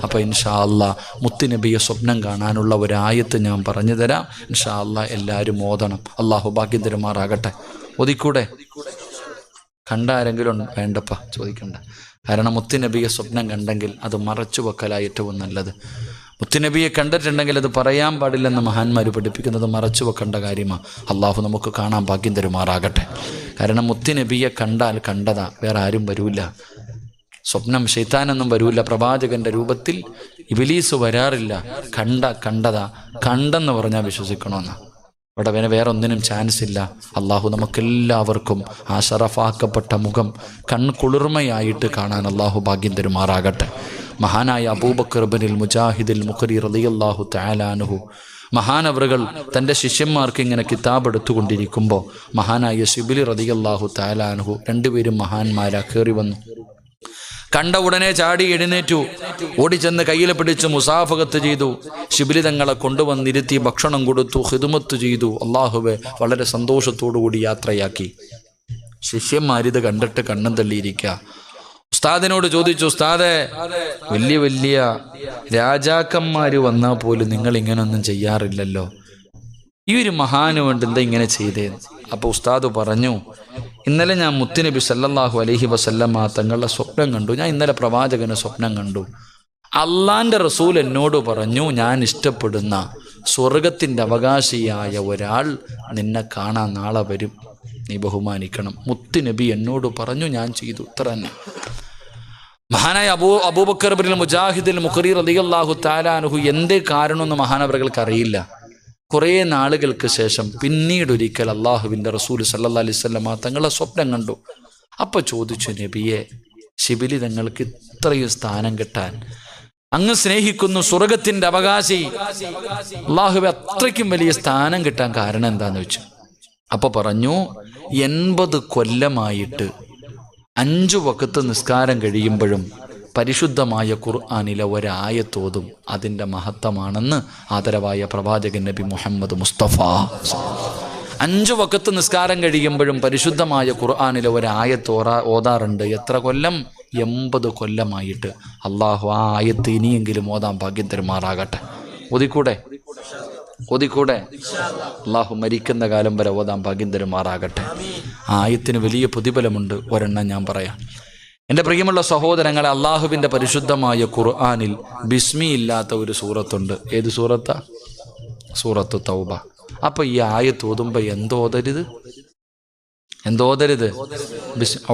അപ്പോൾ ഇൻഷാ അല്ലാ മുത്തുനബിയെ സ്വപ്നം കാണാനുള്ള ഒരായത്ത് ഞാൻ പറഞ്ഞു തരാം. ഇൻഷാ അല്ലാ എല്ലാവരും ഓതണം. അള്ളാഹു ഭാഗ്യം തരുമാറാകട്ടെ. ഓതിക്കൂടെ? കണ്ട ആരെങ്കിലും വേണ്ടപ്പ ചോദിക്കണ്ട. കാരണം മുത്തുനബിയെ സ്വപ്നം കണ്ടെങ്കിൽ അത് മറച്ചു വെക്കലായി ഏറ്റവും നല്ലത്. മുത്തുനബിയെ കണ്ടിട്ടുണ്ടെങ്കിൽ അത് പറയാൻ പാടില്ലെന്ന് മഹാന്മാർ പഠിപ്പിക്കുന്നത് മറച്ചു വെക്കേണ്ട കാര്യമാണ്. അള്ളാഹു നമുക്ക് കാണാൻ ഭാഗ്യം തരുമാറാകട്ടെ. കാരണം മുത്തുനബിയെ കണ്ടാൽ കണ്ടതാ, വേറെ ആരും വരൂല. സ്വപ്നം ശൈത്താനൊന്നും വരൂല. പ്രവാചകന്റെ രൂപത്തിൽ ഇബ്ലീസ് വരാറില്ല. കണ്ടതാ, കണ്ടെന്ന് പറഞ്ഞാൽ വിശ്വസിക്കണമെന്നാ. ഇവിടെ വേറെ ഒന്നിനും ചാൻസ് ഇല്ല. അള്ളാഹു നമുക്കെല്ലാവർക്കും ആ ഷറഫാക്കപ്പെട്ട മുഖം കൺകുളിർമയായിട്ട് കാണാൻ അള്ളാഹു ഭാഗ്യം തരുമാറാകട്ടെ. മഹാനായ അബൂബക്കർ ഇബ്നുൽ മുജാഹിദുൽ മുഖരി റളിയല്ലാഹു തആല അൻഹു മഹാനവറുകൾ തൻ്റെ ശിഷ്യന്മാർക്ക് ഇങ്ങനെ കിതാബ് എടുത്തുകൊണ്ടിരിക്കുമ്പോൾ മഹാനായ ശിബിലി റളിയല്ലാഹു തആല അൻഹു, രണ്ടുപേരും മഹാന്മാരാ, കയറി വന്നു. കണ്ട ഉടനെ ചാടി എഴുന്നേറ്റു, ഓടിച്ചെന്ന് കയ്യിൽ പിടിച്ച് മുസാഫകത്ത് ചെയ്തു. ശിബിലി തങ്ങളെ കൊണ്ടുവന്നിരുത്തി ഭക്ഷണം കൊടുത്തു, ഖിദ്മത്ത് ചെയ്തു. അള്ളാഹുവെ വളരെ സന്തോഷത്തോടു കൂടി യാത്രയാക്കി. ശിഷ്യന്മാരിത് കണ്ടിട്ട് കണ്ണും തള്ളിയിരിക്കുക. ഉസ്താദിനോട് ചോദിച്ചു, ഉസ്താദെ, വലിയ വലിയ രാജാക്കന്മാര് വന്നാൽ പോലും നിങ്ങൾ ഇങ്ങനൊന്നും ചെയ്യാറില്ലല്ലോ, ഈ ഒരു മഹാന് വേണ്ടി എന്താ ഇങ്ങനെ ചെയ്തേന്ന്? അപ്പോൾ ഉസ്താദ് പറഞ്ഞു, ഇന്നലെ ഞാൻ മുത്തുനബി സല്ലല്ലാഹു അലൈഹി വസല്ലമ തങ്ങളുടെ സ്വപ്നം കണ്ടു. ഞാൻ ഇന്നലെ പ്രവാചകന് സ്വപ്നം കണ്ടു. അള്ളാന്റെ റസൂൽ എന്നോട് പറഞ്ഞു, ഞാൻ ഇഷ്ടപ്പെടുന്ന സ്വർഗത്തിൻ്റെ അവകാശിയായ ഒരാൾ നിന്നെ കാണാൻ നാളെ വരും, നീ ബഹുമാനിക്കണം. മുത്തുനബി എന്നോട് പറഞ്ഞു, ഞാൻ ചെയ്തു. ഇത്ര തന്നെ. മഹാനായ അബൂബക്കർ ഇബ്നുൽ മുജാഹിദുൽ മുഖരി റളിയല്ലാഹു തആല അൻഹു എന്തേ കാരണമെന്ന് മഹാനവറുകൾക്ക് അറിയില്ല. കുറേ നാളുകൾക്ക് ശേഷം പിന്നീടൊരിക്കൽ അള്ളാഹുവിൻ്റെ റസൂൽ സല്ലല്ലാഹു അലൈഹി വസല്ലമ തങ്ങളെ സ്വപ്നം കണ്ടു. അപ്പോൾ ചോദിച്ചു, നബിയെ, ശിബിലി തങ്ങൾക്ക് ഇത്രയും സ്ഥാനം കിട്ടാൻ, അങ്ങ് സ്നേഹിക്കുന്നു സ്വർഗത്തിൻ്റെ അവകാശി അള്ളാഹുവെ, അത്രയ്ക്കും വലിയ സ്ഥാനം കിട്ടാൻ കാരണം എന്താന്ന് വെച്ചു. അപ്പോൾ പറഞ്ഞു, 80 കൊല്ലമായിട്ട് 5 വഖത്ത് നിസ്കാരം കഴിയുമ്പോഴും പരിശുദ്ധമായ ഖുർആനിലെ ഒരായത്തോതും അതിൻ്റെ മഹത്വമാണെന്ന് ആദരവായ പ്രവാചകൻ നബി മുഹമ്മദ് മുസ്തഫ. 5 വഖത്ത് നിസ്കാരം കഴിയുമ്പോഴും പരിശുദ്ധമായ ഖുർആനിലെ ഒരായത്ത് ഓതാറുണ്ട്. എത്ര കൊല്ലം? 80 കൊല്ലമായിട്ട്. അള്ളാഹു ആ ആയത്ത് ഇനിയെങ്കിലും ഓതാൻ ഭാഗ്യം തരുമാറാകട്ടെ. ഓതിക്കൂടെ? അള്ളാഹു മരിക്കുന്ന കാലം വരെ ഓതാൻ ഭാഗ്യം തരുമാറാകട്ടെ. ആ ആയത്തിന് വലിയ പ്രതിഫലമുണ്ട്. ഒരെണ്ണം ഞാൻ പറയാം. എൻ്റെ പ്രിയമുള്ള സഹോദരങ്ങളെ, അള്ളാഹുവിൻ്റെ പരിശുദ്ധമായ ഖുർആനിൽ ബിസ്മി ഇല്ലാത്ത ഒരു സൂറത്തുണ്ട്. ഏത് സൂറത്താ? സൂറത്തു തൗബ. അപ്പൊ ഈ ആയത്ത് ഓതുമ്പോൾ എന്തോതരുത്?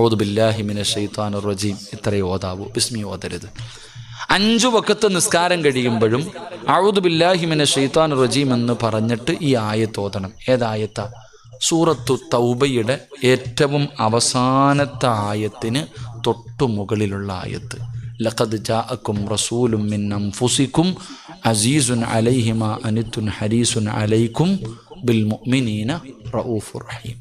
ഔദു ബില്ലാഹി മിനശ് ശൈത്വാനിർ റജീം ഇത്രയും ഓതാവൂ, ബിസ്മി ഓതരുത്. 5 വഖത്ത് നിസ്കാരം കഴിയുമ്പോഴും ഔദു ബില്ലാഹി മിനശ് ശൈത്വാനിർ റജീം എന്ന് പറഞ്ഞിട്ട് ഈ ആയത്ത് ഓതണം. ഏതായത്താ? സൂറത്തു തൗബയുടെ ഏറ്റവും അവസാനത്തെ ആയത്തിന് തൊട്ടു മുകളിലുള്ള ആയത്ത്. ലഖദ് ജാഅക്കും റസൂലും മിൻ അൻഫുസിക്കും അസീസുൻ അലൈഹി മാ അനിത്തുൻ ഹരീസുൻ അലൈക്കും ബിൽ മുഅ്മിനീന റഊഫുർ റഹീം.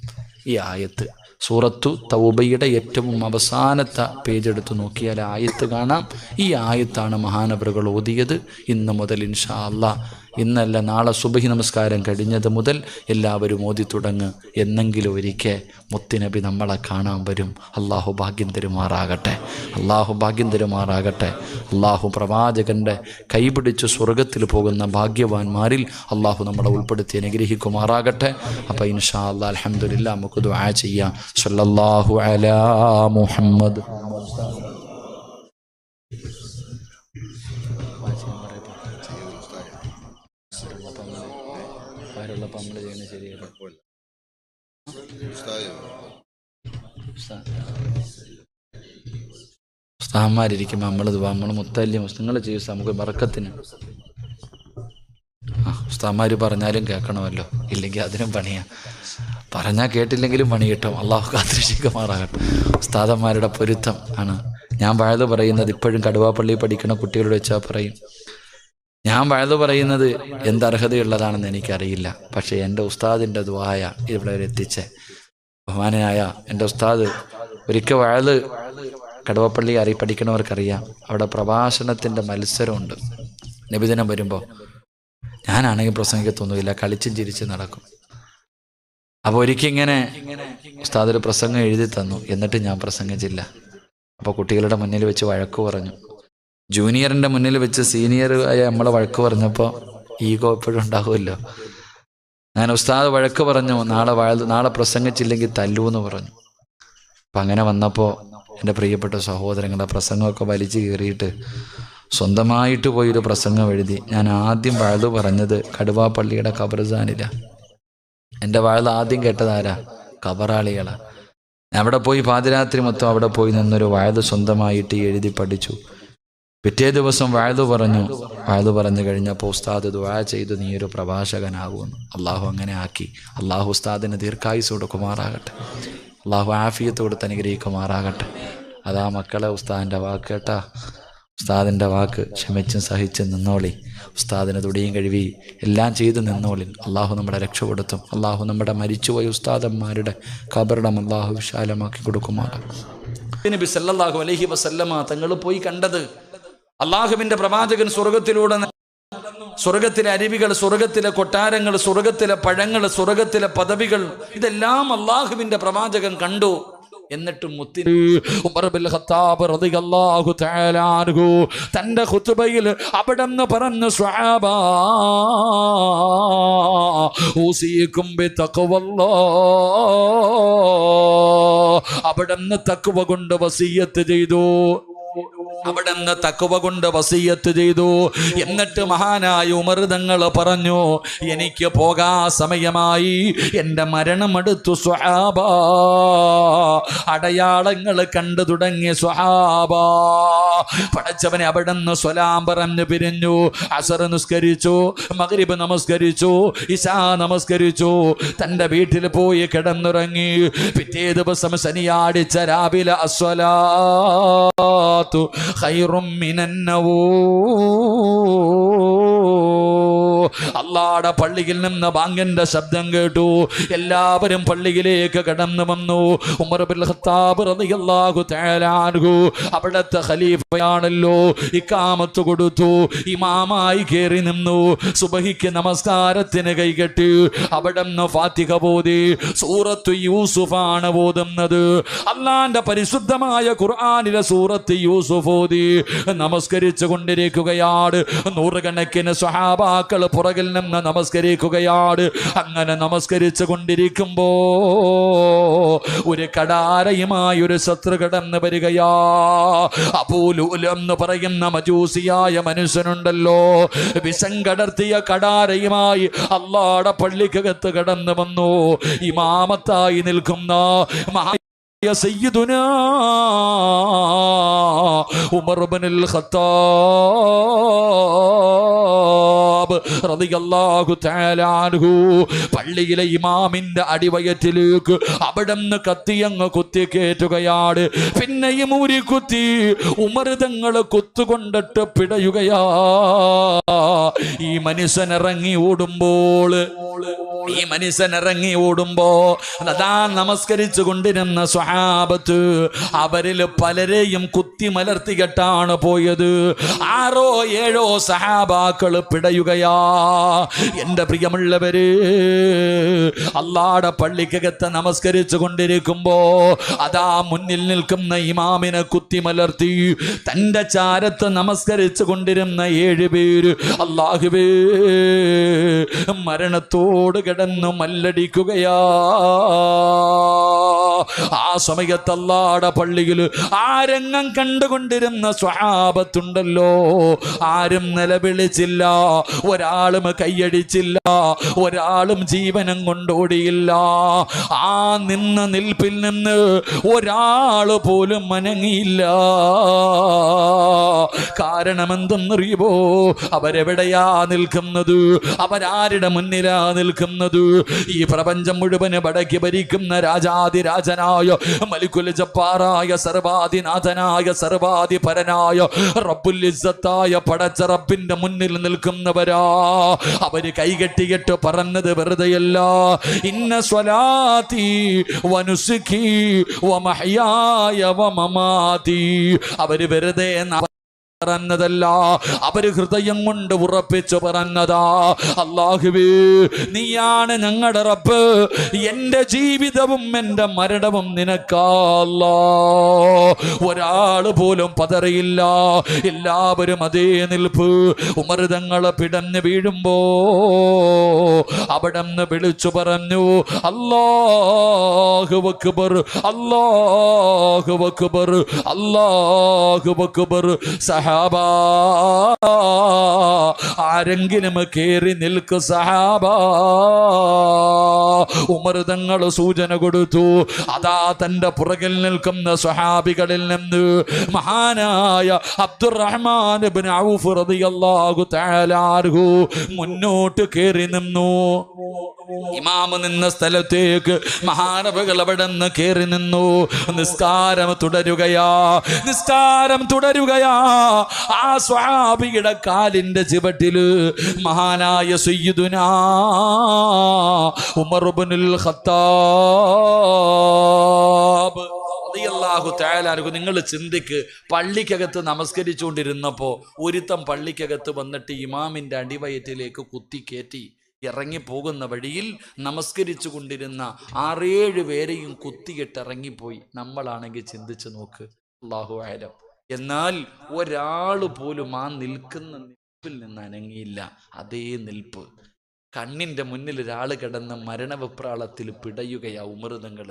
ഈ ആയത്ത് സൂറത്തു തൗബയുടെ ഏറ്റവും അവസാനത്തെ പേജ് എടുത്ത് നോക്കിയാൽ ആയത്ത് കാണാം. ഈ ആയത്താണ് മഹാനവറുകൾ ഓതിയത്. ഇന്ന് മുതൽ ഇൻഷാ അല്ലാഹ്, ഇന്നല്ല നാളെ സുബഹി നമസ്കാരം കഴിഞ്ഞത് മുതൽ എല്ലാവരും ഓതി തുടങ്ങ്. എന്നെങ്കിലും ഒരിക്കൽ മുത്തുനബി നമ്മളെ കാണാൻ വരും. അള്ളാഹു ഭാഗ്യം തരുമാറാകട്ടെ. അള്ളാഹു പ്രവാചകൻ്റെ കൈപിടിച്ച് സ്വർഗത്തിൽ പോകുന്ന ഭാഗ്യവാന്മാരിൽ അള്ളാഹു നമ്മളെ ഉൾപ്പെടുത്തി അനുഗ്രഹിക്കുമാറാകട്ടെ. അപ്പോൾ ഇൻഷാ അല്ലാഹ് അൽഹംദുലില്ലാ നമുക്ക് ദുആ ചെയ്യാം. സല്ലല്ലാഹു അലാ മുഹമ്മദ്. ഉസ്താദന്മാരിയ്ക്കുമ്പോൾ നമ്മൾ മുത്തല്യ മുസ്ലിങ്ങൾ ചെയ്യും നമുക്ക് ബർക്കത്തിന്. ഉസ്താദന്മാർ പറഞ്ഞാലും കേൾക്കണമല്ലോ, ഇല്ലെങ്കിൽ അതിനും പണിയാ. പറഞ്ഞാൽ കേട്ടില്ലെങ്കിലും പണി കിട്ടും. അള്ളാഹു കാത്തിരക്ഷിക്കുമാറാകട്ടെ. ഉസ്താദന്മാരുടെ പൊരുത്തം ആണ് ഞാൻ വഴുത് പറയുന്നത്. ഇപ്പോഴും കടുവാപ്പള്ളി പഠിക്കുന്ന കുട്ടികളോട് വെച്ചാൽ പറയും, ഞാൻ വഴുത് പറയുന്നത് എന്തർഹതയുള്ളതാണെന്ന് എനിക്കറിയില്ല, പക്ഷേ എൻ്റെ ഉസ്താദിൻ്റെ ദുആയ ഇവിടെ വരെ എത്തിച്ചേ. ബഹുമാനായ എൻ്റെ ഉസ്താദ് ഒരിക്കൽ വഴുത് കടുവപ്പള്ളി പഠിക്കണവർക്കറിയാം, അവിടെ പ്രഭാഷണത്തിൻ്റെ മത്സരമുണ്ട്. നബിദിനം വരുമ്പോൾ ഞാനാണെങ്കിൽ പ്രസംഗിക്കത്തൊന്നുമില്ല, കളിച്ചും ചിരിച്ച് നടക്കും. അപ്പോൾ ഒരിക്കൽ ഇങ്ങനെ ഉസ്താദ് ഒരു പ്രസംഗം എഴുതി തന്നു, എന്നിട്ട് ഞാൻ പ്രസംഗിച്ചില്ല. അപ്പോൾ കുട്ടികളുടെ മുന്നിൽ വെച്ച് വഴക്ക് പറഞ്ഞു. ജൂനിയറിൻ്റെ മുന്നിൽ വെച്ച് സീനിയർ ആയ നമ്മളെ വഴക്ക് പറഞ്ഞപ്പോൾ ഈഗോ എപ്പോഴും ഉണ്ടാകുമല്ലോ. ഞാൻ ഉസ്താദ് വഴക്ക് പറഞ്ഞു, നാളെ പ്രസംഗിച്ചില്ലെങ്കിൽ തല്ലൂന്ന് പറഞ്ഞു. അപ്പം അങ്ങനെ വന്നപ്പോൾ എൻ്റെ പ്രിയപ്പെട്ട സഹോദരങ്ങളുടെ പ്രസംഗമൊക്കെ വലിച്ചു കയറിയിട്ട് സ്വന്തമായിട്ട് പോയൊരു പ്രസംഗം എഴുതി. ഞാൻ ആദ്യം വഴുതു പറഞ്ഞത് കടുവാപ്പള്ളിയുടെ ഖബർസ്ഥാനിലാണ്. എൻ്റെ വഴുത് ആദ്യം കേട്ടതാരാ? ഖബറാളികളാണ്. അവിടെ പോയി പാതിരാത്രി മൊത്തം അവിടെ പോയി നിന്നൊരു വഴുത് സ്വന്തമായിട്ട് എഴുതി പഠിച്ചു. പിറ്റേ ദിവസം വഴുതു പറഞ്ഞു കഴിഞ്ഞപ്പോൾ ഉസ്താദ് ദുആ ചെയ്തു, നീ ഒരു പ്രഭാഷകനാകുമെന്ന്. അള്ളാഹു അങ്ങനെ ആക്കി. അള്ളാഹു ഉസ്താദിന് ദീർഘായുസ് കൊടുക്കുമാറാകട്ടെ. അള്ളാഹു ആഫിയത്ത് കൊടുത്ത് അനുഗ്രഹിക്കുമാറാകട്ടെ. അതാ മക്കളെ, ഉസ്താദിൻ്റെ വാക്ക് കേട്ടാ. ഉസ്താദിൻ്റെ വാക്ക് ക്ഷമിച്ചും സഹിച്ചും നിന്നോളി. ഉസ്താദിന് തുടിയും കഴുകി എല്ലാം ചെയ്ത് നിന്നോളി. അള്ളാഹു നമ്മുടെ രക്ഷപ്പെടുത്തും. അള്ളാഹു നമ്മുടെ മരിച്ചുപോയ ഉസ്താദന്മാരുടെ ഖബറിടം അള്ളാഹു വിശാലമാക്കി കൊടുക്കുമാറാകും. നബി സല്ലല്ലാഹു അലൈഹി വസല്ലമ തങ്ങൾ പോയി കണ്ടത് അള്ളാഹുവിൻ്റെ പ്രവാചകൻ സ്വർഗത്തിലൂടെ, സ്വർഗത്തിലെ അരുവികൾ, സ്വർഗത്തിലെ കൊട്ടാരങ്ങൾ, സ്വർഗത്തിലെ പഴങ്ങൾ, സ്വർഗത്തിലെ പദവികൾ, ഇതെല്ലാം അള്ളാഹുവിൻ്റെ പ്രവാചകൻ കണ്ടു. എന്നിട്ടും ഉമർ ബിൻ ഖത്താബ് റളിയല്ലാഹു തആല അൻഹു തന്റെ ഖുതുബയിൽ അവിടെന്ന് പറഞ്ഞു, സ്വഹാബാ ഊസിയക്കും ബിതഖ്വല്ലാഹ്, അവിടെന്ന് തഖ്വ കൊണ്ട് വസിയത്ത് ചെയ്തു. അവിടെന്ന് തഖ്വ കൊണ്ട് വസിയത്ത് ചെയ്തു. എന്നിട്ട് മഹാനായ ഉമർ തങ്ങൾ പറഞ്ഞു, എനിക്ക് പോകാ സമയമായി, എൻ്റെ മരണമെടുത്തു സ്വഹാബാ. അടയാളങ്ങൾ കണ്ടു തുടങ്ങി സ്വഹാബാ. പടച്ചവനെ അവിടെന്ന് സ്വലാം പറഞ്ഞു പിരിഞ്ഞു. അസർ നിസ്കരിച്ചു, മഗ്രിബ് നമസ്കരിച്ചു, ഇശാ നമസ്കരിച്ചു, തൻ്റെ വീട്ടിൽ പോയി കിടന്നുറങ്ങി. പിറ്റേ ദിവസം ശനിയാഴ്ച രാവിലെ അസ്വലാത്തു ഖൈറും മിനൻ നവൂം, അല്ലാഹുവിന്റെ പള്ളിയിൽ നിന്ന് ബാങ്കിന്റെ ശബ്ദം കേട്ടു. എല്ലാവരും പള്ളിയിലേക്ക് കടന്നു വന്നു. ഉമർ ബിൻ ഖത്താബ് റളിയല്ലാഹു തആല അൻഹു അവിടുത്തെ ഖലീഫയാണല്ലോ, ഇഖാമത്ത് കൊടുത്തു. ഇമാമായി കയറി നിന്നു. സുബഹിക്ക് നമസ്കാരത്തിന് കൈകെട്ടി അവിടുന്ന് ഫാത്തിഹ ഓതി. സൂറത്ത് യൂസുഫാണ് ഓതുന്നത്. അല്ലാഹുവിന്റെ പരിശുദ്ധമായ ഖുർആനിലെ സൂറത്ത് യൂസുഫ് ഓതി നമസ്കരിച്ചു കൊണ്ടിരിക്കുകയാണ്. നൂറുകണക്കിന് സ്വഹാബാക്കൾ പുറകിൽ നിന്ന് നമസ്കരിക്കുകയാണ്. അങ്ങനെ നമസ്കരിച്ചു കൊണ്ടിരിക്കുമ്പോ ഒരു കടാരയുമായി ഒരു ശത്രു കടന്നു വരികയാ. അബൂലുൽ എന്ന് പറയുന്ന മജൂസിയായ മനുഷ്യനുണ്ടല്ലോ, വിഷം കടർത്തിയ കടാരയുമായി അല്ലാഹുവിന്റെ പള്ളിക്കകത്ത് കടന്നു വന്നു. ഇമാമത്തായി നിൽക്കുന്ന സയ്യിദുനാ ഉമർ ഇബ്നുൽ ഖത്താബ് റളിയല്ലാഹു തആല അൻഹു പള്ളിയിലെ ഇമാമിന്റെ അടിവയറ്റിലേക്ക് അവിടുന്ന് കത്തിയങ്ങ് കുത്തിക്കേറ്റുകയാണ്. പിന്നെയും ഊരി കുത്തി. ഉമർ തങ്ങൾ കുത്തുകൊണ്ടിട്ട് പിടയുകയാ. ഈ മനുഷ്യൻ ഇറങ്ങി ഓടുമ്പോ അതാ നമസ്കരിച്ചു കൊണ്ടിരുന്ന സ്വഹാബത്ത് അവരിൽ പലരെയും കുത്തി മലർത്തികെട്ടാണ് പോയത്. 6 or 7 സഹാബാക്കൾ പിടയുകയാ. എൻ്റെ പ്രിയമുള്ളവര്, അല്ലാഹുവിന്റെ പള്ളിക്കകത്ത് നമസ്കരിച്ചു കൊണ്ടിരിക്കുമ്പോ അതാ മുന്നിൽ നിൽക്കുന്ന ഇമാമിനെ കുത്തി മലർത്തി. തൻ്റെ ചാരത്ത് നമസ്കരിച്ചു കൊണ്ടിരുന്ന 7 പേര് അല്ലാഹുവേ മരണത്തോട് കിടന്നു മല്ലടിക്കുകയാ. ആ സമയത്ത് അല്ലാഹുവിന്റെ പള്ളിയിൽ ആരംഗം കണ്ടുകൊണ്ടിരുന്ന സ്വഹാബത്തുണ്ടല്ലോ, ആരും നിലവിളിച്ചില്ല, ഒരാളും കൈയടിച്ചില്ല, ഒരാളും ജീവനം കൊണ്ടോടിയില്ല. ആ നിന്ന നിൽപ്പിൽ നിന്ന് ഒരാൾ പോലും അനങ്ങിയില്ല. കാരണം എന്തെന്നറിയുമോ? അവരെവിടെയാ നിൽക്കുന്നത്? അവരാരുടെ മുന്നിലാ നിൽക്കുന്നത്? ഈ പ്രപഞ്ചം മുഴുവന് വടക്കി ഭരിക്കുന്ന രാജാതിരാജനായ മലിക്കുൽ ജബ്ബാറായ സർവാധിനാഥനായ സർവാധിപരനായ റബ്ബുൽ ഇസ്സത്തായ പടച്ച റബ്ബിന്റെ മുന്നിൽ നിൽക്കുന്നവരാ. അവര് കൈകെട്ടിയിട്ട് പറഞ്ഞത് വെറുതെയല്ല. ഇന്ന സ്വലാത്തി വനുസുഖി വമഹ്യായ വമമാതി. അവര് വെറുതെ പറഞ്ഞതല്ല, അവര് ഹൃദയം കൊണ്ട് ഉറപ്പിച്ചു പറഞ്ഞതാ. അല്ലാഹുവേ, നീയാണ് ഞങ്ങളുടെ റബ്ബ്, എന്റെ ജീവിതവും എന്റെ മരണവും നിനക്കാ അല്ലാഹ്. ഒരാള് പോലും പതറിയില്ല, എല്ലാവരും അതേ നിൽപ്പ്. ഉമർ തങ്ങളെ പിടഞ്ഞ് വീഴുമ്പോ അവിടെന്ന് വിളിച്ചു പറഞ്ഞു, അല്ലാഹു അക്ബർ, അല്ലാഹു അക്ബർ, അല്ലാഹു അക്ബർ. സഹാബ, ആരെങ്കിലും കേറി നിൽക്കു സഹാബ. ഉമർ തങ്ങൾ സൂചന കൊടുത്തു. അതാ തന്റെ പുറകിൽ നിൽക്കുന്ന സ്വഹാബികളിൽ നിന്ന് മഹാനായ അബ്ദുറഹ്മാൻ ഇബ്നു ഔഫ് റളിയല്ലാഹു തആല അൻഹു മുന്നോട്ട് കേറി നിന്നു. ഇമാം നിന്ന സ്ഥലത്തേക്ക് മഹാനബികൾ അവിടെ നിന്ന് കേറി നിന്നു. നിസ്കാരം തുടരുകയാ, നിസ്കാരം തുടരുകയാ. ആ സ്വഹാബിയുടെ കാലിന്റെ ചുവട്ടില് മഹാനായ സയ്യിദുനാ ഉമർ ഇബ്നുൽ ഖത്താബ് റളിയല്ലാഹു തആല അൻഹു. നിങ്ങൾ ചിന്തിക്ക്, പള്ളിക്കകത്ത് നമസ്കരിച്ചുകൊണ്ടിരുന്നപ്പോ ഒരുത്തം പള്ളിക്കകത്ത് വന്നിട്ട് ഇമാമിന്റെ അടിവയറ്റിലേക്ക് കുത്തിക്കേറ്റി ഇറങ്ങിപ്പോകുന്ന വഴിയിൽ നമസ്കരിച്ചു കൊണ്ടിരുന്ന 6-7 പേരെയും കുത്തിയിട്ട് ഇറങ്ങിപ്പോയി. നമ്മളാണെങ്കിൽ ചിന്തിച്ചു നോക്ക്. അല്ലാഹു അഅലം. എന്നാൽ ഒരാൾ പോലും ആ നിൽക്കുന്ന നിൽപ്പിൽ നിന്ന് അനങ്ങിയില്ല. അതേ നിൽപ്പ്. കണ്ണിന്റെ മുന്നിൽ ഒരാൾ കിടന്ന് മരണവിപ്രാളത്തിൽ പിടയുകയാ ഉമർ തങ്ങൾ.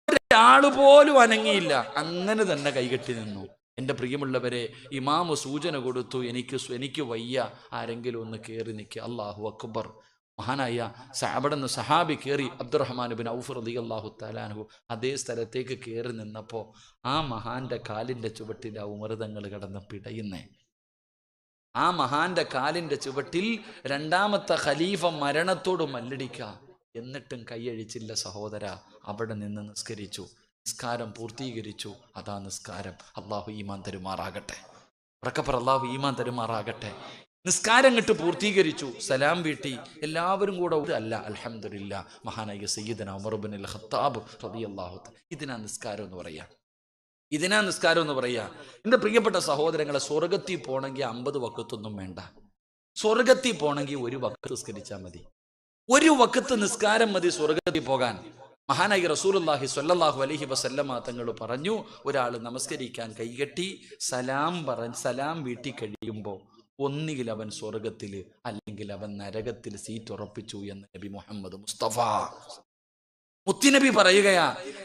ഒരാള് പോലും അനങ്ങിയില്ല, അങ്ങനെ തന്നെ കൈകെട്ടി നിന്നു. എൻ്റെ പ്രിയമുള്ളവരെ, ഇമാമ് സൂചന കൊടുത്തു, എനിക്ക് വയ്യ, ആരെങ്കിലും ഒന്ന് കയറി നിൽക്കുക. അല്ലാഹു അക്ബർ. മഹാനായ അവിടുന്ന് സഹാബി കയറി. അബ്ദുറഹ്മാൻ ഇബ്നു ഔഫ് റളിയല്ലാഹു തആല അൻഹു അതേ സ്ഥലത്തേക്ക് കയറി നിന്നപ്പോൾ ആ മഹാന്റെ കാലിൻ്റെ ചുവട്ടിൽ ആ ഉമർ തങ്ങൾ കിടന്ന് പിടയുന്നേ. ആ മഹാന്റെ കാലിൻ്റെ ചുവട്ടിൽ രണ്ടാമത്തെ ഖലീഫ മരണത്തോട് മല്ലടിക്കുക. എന്നിട്ടും കൈയഴിച്ചില്ല സഹോദര. അവിടെ നിന്ന് നിസ്കരിച്ചു, നിസ്കാരം പൂർത്തീകരിച്ചു. അതാ നിസ്കാരം. അല്ലാഹു ഈമാൻ തരുമാറാകട്ടെ. ഉറക്കപ്പറ, അല്ലാഹു ഈമാൻ തരുമാറാകട്ടെ. നിസ്കാരം കിട്ട് പൂർത്തീകരിച്ചു, സലാം വീട്ടി. എല്ലാവരും കൂടെ അല്ല, അൽഹംദുലില്ലാ, മഹാനായ സയ്യിദന ഉമർ ഇബ്നുൽ ഖത്താബ് റളിയല്ലാഹു തആല. ഇതിനാ നിസ്കാരം എന്ന് പറയാ, ഇതിനാ നിസ്കാരം എന്ന് പറയാ. എൻ്റെ പ്രിയപ്പെട്ട സഹോദരങ്ങളെ, സ്വർഗത്തിൽ പോണെങ്കിൽ 50 വക്കത്തൊന്നും വേണ്ട. സ്വർഗത്തിൽ പോണെങ്കിൽ 1 വക്കത്ത് നിസ്കരിച്ചാൽ മതി. 1 വക്കത്ത് നിസ്കാരം മതി സ്വർഗത്തിൽ പോകാൻ. മഹാനായി റസൂലുള്ളാഹി സ്വല്ലല്ലാഹു അലൈഹി വസല്ലമ തങ്ങൾ പറഞ്ഞു, ഒരാൾ നമസ്കരിക്കാൻ കൈകെട്ടി സലാം വീട്ടി കഴിയുമ്പോൾ ഒന്നുകിൽ അവൻ സ്വർഗത്തിൽ, അല്ലെങ്കിൽ അവൻ നരകത്തിൽ സീറ്റ് ഉറപ്പിച്ചു എന്ന് നബി മുഹമ്മദ് മുസ്തഫ. മുത്തുനബി പറയുകയാ,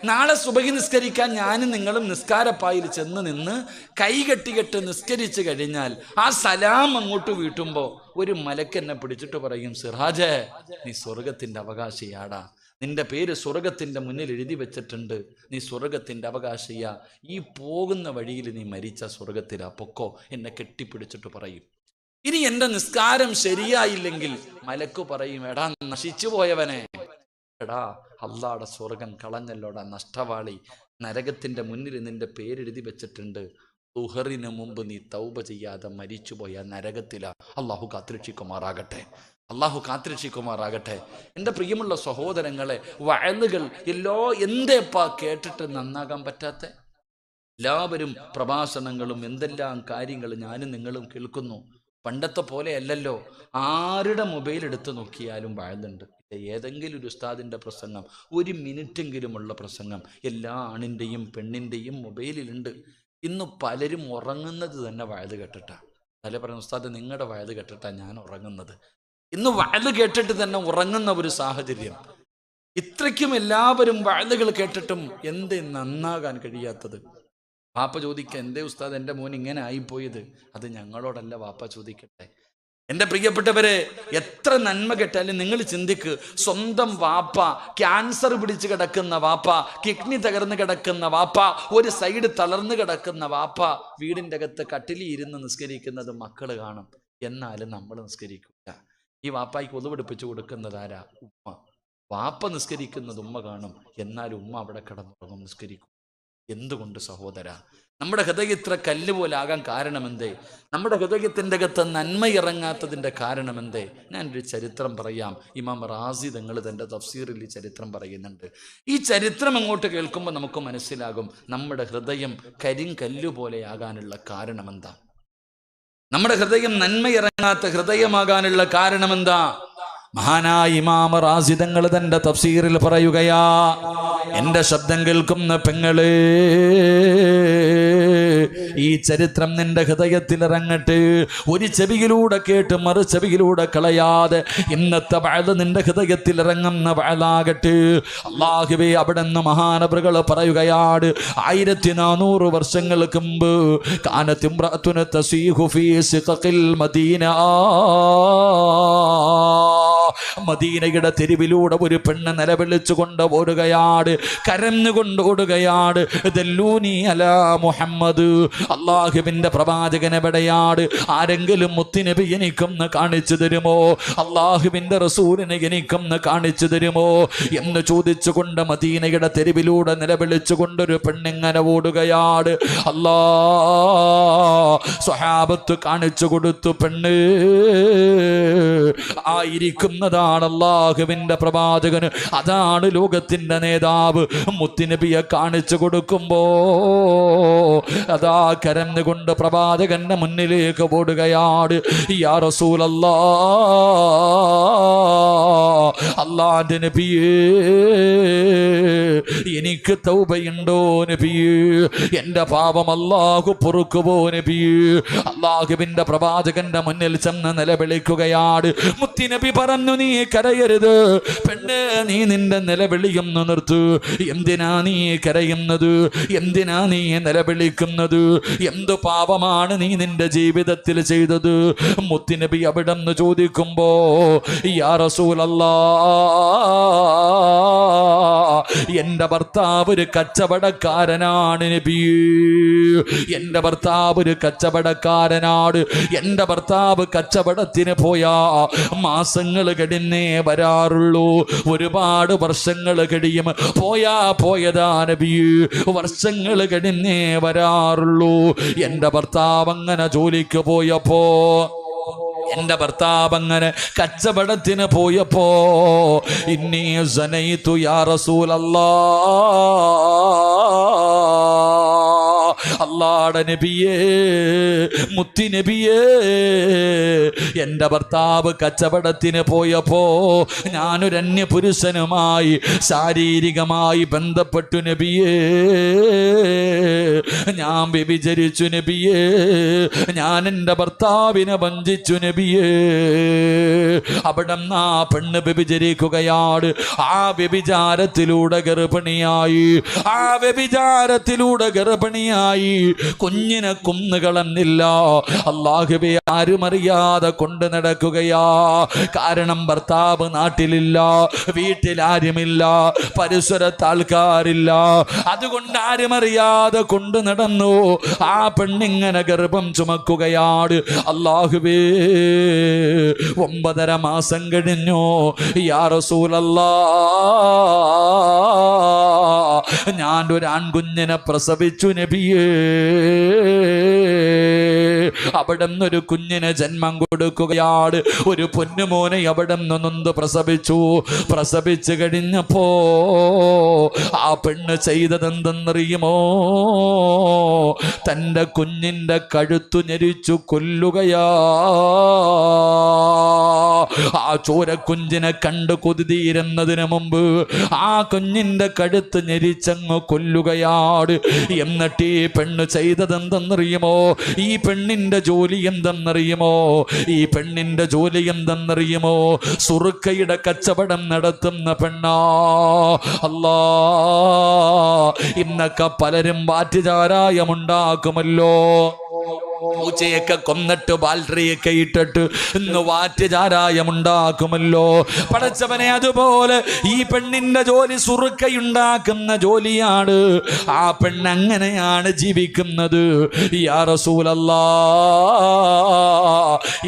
നാളെ സുബഹി നിസ്കരിക്കാൻ ഞാനും നിങ്ങളും നിസ്കാരപ്പായിൽ ചെന്ന് നിന്ന് കൈകെട്ടികെട്ട് നിസ്കരിച്ചു കഴിഞ്ഞാൽ ആ സലാം അങ്ങോട്ട് വീട്ടുമ്പോൾ ഒരു മലക്ക് എന്നെ പിടിച്ചിട്ട് പറയും, സിറാജേ, നീ സ്വർഗത്തിന്റെ അവകാശിയാടാ, നിന്റെ പേര് സ്വർഗത്തിന്റെ മുന്നിൽ എഴുതി വെച്ചിട്ടുണ്ട്, നീ സ്വർഗത്തിന്റെ അവകാശിയാ, ഈ പോകുന്ന വഴിയിൽ നീ മരിച്ച സ്വർഗത്തിലാ, പൊക്കോ, എന്നെ കെട്ടിപ്പിടിച്ചിട്ട് പറയും. ഇനി എന്റെ നിസ്കാരം ശരിയായില്ലെങ്കിൽ മലക്ക് പറയും, എടാ നശിച്ചു പോയവനെ, എടാ അള്ളാടെ സ്വർഗം കളഞ്ഞല്ലോടാ നഷ്ടവാളി, നരകത്തിന്റെ മുന്നിൽ നിന്റെ പേരെഴുതി വെച്ചിട്ടുണ്ട്, ദുഹറിന് മുമ്പ് നീ തൗബ ചെയ്യാതെ മരിച്ചുപോയ നരകത്തിലാ. അള്ളാഹു കാത്തിരക്ഷിക്കുമാറാകട്ടെ, അള്ളാഹു കാത്തിരക്ഷിക്കുമാറാകട്ടെ. എൻ്റെ പ്രിയമുള്ള സഹോദരങ്ങളെ, വഅലുകൾ എന്തേപ്പാ കേട്ടിട്ട് നന്നാകാൻ പറ്റാത്ത? എല്ലാവരും പ്രഭാഷണങ്ങളും എന്തെല്ലാം കാര്യങ്ങൾ ഞാനും നിങ്ങളും കേൾക്കുന്നു. പണ്ടത്തെ പോലെ അല്ലല്ലോ, ആരുടെ മൊബൈൽ എടുത്ത് നോക്കിയാലും വഅലുണ്ട്. ഏതെങ്കിലും ഒരു ഉസ്താദിൻ്റെ പ്രസംഗം, 1 മിനിറ്റെങ്കിലുമുള്ള പ്രസംഗം എല്ലാ ആണിൻ്റെയും പെണ്ണിൻ്റെയും മൊബൈലിലുണ്ട്. ഇന്ന് പലരും ഉറങ്ങുന്നത് തന്നെ വഅല് കേട്ടിട്ടാ. പല പറയുന്ന, ഉസ്താദ് നിങ്ങളുടെ വഅല് കേട്ടിട്ടാ ഞാൻ ഉറങ്ങുന്നത്. ഇന്ന് വഅല് കേട്ടിട്ട് തന്നെ ഉറങ്ങുന്ന ഒരു സാഹചര്യം. ഇത്രയ്ക്കും എല്ലാവരും വഅലുകൾ കേട്ടിട്ടും എന്തേ നന്നാകാൻ കഴിയാത്തത്? വാപ്പ ചോദിക്കുക, എന്തേ ഉസ്താദ് എൻ്റെ മോൻ ഇങ്ങനെ ആയിപ്പോയത്? അത് ഞങ്ങളോടല്ല വാപ്പ ചോദിക്കട്ടെ. എൻ്റെ പ്രിയപ്പെട്ടവരെ, എത്ര നന്മ കേട്ടാലും നിങ്ങൾ ചിന്തിക്ക്, സ്വന്തം വാപ്പ ക്യാൻസർ പിടിച്ച് കിടക്കുന്ന വാപ്പ, കിഡ്നി തകർന്ന് കിടക്കുന്ന വാപ്പ, ഒരു സൈഡ് തളർന്ന് കിടക്കുന്ന വാപ്പ വീടിൻ്റെ അകത്ത് കട്ടിലി ഇരുന്ന് നിസ്കരിക്കുന്നത് മക്കൾ കാണും. എന്നാലും നമ്മൾ നിസ്കരിക്കില്ല. ഈ വാപ്പായ്ക്ക് ഒതുവെടുപ്പിച്ചു കൊടുക്കുന്നത് ആരാ? ഉമ്മ. വാപ്പ നിസ്കരിക്കുന്നത് ഉമ്മ കാണും, എന്നാലും ഉമ്മ അവിടെ കിടന്നുറങ്ങും, നിസ്കരിക്കും. എന്തുകൊണ്ട് സഹോദര? നമ്മുടെ ഹൃദയം ഇത്ര കല്ല് പോലെ ആകാൻ കാരണമെന്തേ? നമ്മുടെ ഹൃദയത്തിൻ്റെ അകത്ത് നന്മ ഇറങ്ങാത്തതിൻ്റെ കാരണമെന്തേ? ഞാനൊരു ചരിത്രം പറയാം. ഇമാം റാസി തങ്ങൾ തൻ്റെ തഫ്സീറിൽ ഈ ചരിത്രം പറയുന്നുണ്ട്. ഈ ചരിത്രം അങ്ങോട്ട് കേൾക്കുമ്പോൾ നമുക്ക് മനസ്സിലാകും നമ്മുടെ ഹൃദയം കരിങ്കല്ല് പോലെ ആകാനുള്ള കാരണമെന്താ. നമ്മുടെ ഹൃദയം നന്മ ഇറങ്ങാത്ത ഹൃദയമാകാനുള്ള കാരണം എന്താ? മഹാനായ ഇമാം റാസി തങ്ങൾ തന്റെ തഫ്സീറിൽ പറയുകയാ, എന്റെ ശബ്ദം കേൾക്കുന്ന പെങ്ങളെ, ഈ ചരിത്രം നിന്റെ ഹൃദയത്തിൽ ഇറങ്ങട്ടെ. ഒരു ചെവിയിലൂടെ കേട്ട് മറു ചെവിയിലൂടെ കളയാതെ ഇന്നത്തെ വഅദ് നിന്റെ ഹൃദയത്തിൽ ഇറങ്ങുന്ന വഅദാകട്ടെ. അല്ലാഹുവേ, അവിടുന്ന് മഹാനവറുകൾ പറയുകയാണ്, 1400 വർഷങ്ങൾക്ക് മുമ്പ് കാനത്ത് ഇംറഅത്തുൻ തസീഹു ഫീ സിഖഖിൽ മദീന, മദീനയുടെ തെരുവിലൂടെ ഒരു പെണ്ണ് നിലവിളിച്ചുകൊണ്ട് ഓടുകയാണ്, കരഞ്ഞുകൊണ്ട് ഓടുകയാണ്. ദല്ലൂനി അലാ മുഹമ്മദ്, അള്ളാഹുവിന്റെ പ്രവാചകൻ എവിടെയാണ്? ആരെങ്കിലും മുത്തുനബി എനിക്കൊന്ന് കാണിച്ചു തരുമോ? അള്ളാഹുവിന്റെ റസൂലിനെ എനിക്കൊന്ന് കാണിച്ചു തരുമോ എന്ന് ചോദിച്ചുകൊണ്ട് മദീനയുടെ തെരുവിലൂടെ നിലവിളിച്ചുകൊണ്ടൊരു പെണ്ണിങ്ങനെ ഓടുകയാണ്. അല്ലാ, സ്വഹാബത്ത് കാണിച്ചു കൊടുത്തു. പെണ്ണ് ആയിരിക്കുന്നതാണ് അല്ലാഹുവിന്റെ പ്രവാചകൻ, അതാണ് ലോകത്തിന്റെ നേതാവ്. മുത്തുനബിയെ കാണിച്ചു കൊടുക്കുമ്പോ അതാ കരഞ്ഞുകൊണ്ട് പ്രവാചകന്റെ മുന്നിലേക്ക് ഓടുകയാണ്. യാ റസൂലല്ലാഹ്, അല്ലാഹുവിന്റെ നബിയേ, എനിക്ക് തൗബയുണ്ടോ നബിയേ? എന്റെ പാപം അല്ലാഹു പൊറുക്കുമോ നബിയേ? അല്ലാഹുവിന്റെ പ്രവാചകന്റെ മുന്നിൽ ചെന്ന് നിലവിളിക്കുകയാണ്. മുത്തുനബി പറഞ്ഞു, നീ കരയരുത് പെണ്ണ്, നീ നിന്റെ നിലവിളിയൊന്ന് നിർത്തു. എന്തിനാ നീ കരയുന്നത്? എന്തിനാ നീ നിലവിളിക്കുന്നത്? എന്തു പാപമാണ് നീ നിന്റെ ജീവിതത്തിൽ ചെയ്തത്? മുത്തുനബി അവിടെന്ന് ചോദിക്കുമ്പോ, യാ റസൂലല്ലാഹ്, എന്റെ ഭർത്താവ് ഒരു കച്ചവടക്കാരനാണ് നബിയേ. എന്റെ ഭർത്താവ് ഒരു കച്ചവടക്കാരനാണ്. എന്റെ ഭർത്താവ് കച്ചവടത്തിന് പോയാ മാസങ്ങൾ കഴിഞ്ഞേ വരാറുള്ളൂ. ഒരുപാട് വർഷങ്ങൾ കഴിയും. പോയതാ നബിയേ, വർഷങ്ങൾ കഴിഞ്ഞേ വരാറുള്ളൂ. എന്റെ ഭർത്താവ് അങ്ങനെ ജോലിക്ക് പോയപ്പോ, എന്റെ ഭർത്താവ് അങ്ങനെ കച്ചവടത്തിന് പോയപ്പോ, ഇന്നി സനൈതു യാ റസൂലല്ലാഹ്, അല്ലാഹുവിന്റെ നബിയേ, മുത്തി നബിയേ, എന്റെ ഭർത്താവ് കച്ചവടത്തിന് പോയപ്പോ ഞാനൊരു അന്യപുരുഷനുമായി ശാരീരികമായി ബന്ധപ്പെട്ടു നബിയേ. ഞാൻ വ്യഭിചരിച്ചു നബിയേ. ഞാൻ എന്റെ ഭർത്താവിനെ വഞ്ചിച്ചു നബിയേ. അവിടെ ആ പെണ്ണ് വ്യഭിചരിക്കുകയാണ്. ആ വ്യഭിചാരത്തിലൂടെ ഗർഭിണിയായി. ആ വ്യഭിചാരത്തിലൂടെ ഗർഭിണിയായി. കുഞ്ഞിനെ കൊന്നുകളഞ്ഞില്ല. അല്ലാഹുവേ, ആരുമറിയാതെ കൊണ്ട് നടക്കുകയാ. കാരണം ഭർത്താവ് നാട്ടിലില്ല, വീട്ടിൽ ആരുമില്ല, പരിസരത്ത് ആൾക്കാരില്ല. അതുകൊണ്ട് ആരുമറിയാതെ കൊണ്ട് നടന്നു. ആ പെണ്ണിങ്ങനെ ഗർഭം ചുമക്കുകയാണ്. അല്ലാഹുവേ, 9.5 മാസം കഴിഞ്ഞു. യാ റസൂലല്ലാഹ്, ഞാൻ ഒരു ആൺകുഞ്ഞിനെ പ്രസവിച്ചു നബിയേ. അവിടെ നിന്നൊരു കുഞ്ഞിന് ജന്മം കൊടുക്കുകയാണ്. ഒരു പൊന്നുമോനെ അവിടെ നിന്നൊന്ന് പ്രസവിച്ചു കഴിഞ്ഞപ്പോ ആ പെണ്ണ് ചെയ്തതെന്തെന്നറിയുമോ? തൻ്റെ കുഞ്ഞിൻ്റെ കഴുത്തു ഞെരിച്ചു കൊല്ലുകയാ. ആ ചോരക്കുഞ്ഞിനെ കണ്ട് കൊതിതീരുന്നതിന് മുമ്പ് ആ കുഞ്ഞിൻ്റെ കഴുത്ത് ഞെരിച്ചങ്ങ് കൊല്ലുകയാണ്. എന്നിട്ട് ഈ പെണ്ണ് ചെയ്തതെന്തെന്നറിയുമോ? ഈ പെണ്ണിന്റെ ജോലി എന്തെന്നറിയുമോ? ഈ പെണ്ണിന്റെ ജോലി എന്തെന്നറിയുമോ? സുറുക്കയുടെ കച്ചവടം നടത്തുന്ന പെണ്ണാ. അല്ലാ, ഇന്നൊക്കെ പലരും വാറ്റുചാരായമുണ്ടാക്കുമല്ലോ. പൂച്ചയൊക്കെ കൊന്നിട്ട് ബാൽട്ടറിയൊക്കെ ഇട്ടിട്ട് ഇന്ന് വാറ്റ് ചാരായമുണ്ടാക്കുമല്ലോ. പടച്ചവനെ, അതുപോലെ ഈ പെണ്ണിന്റെ ജോലി സുറുക്കയുണ്ടാക്കുന്ന ജോലിയാണ്. ആ പെണ്ണ് അങ്ങനെയാണ് ജീവിക്കുന്നത്. യാ റസൂലല്ലാഹ്,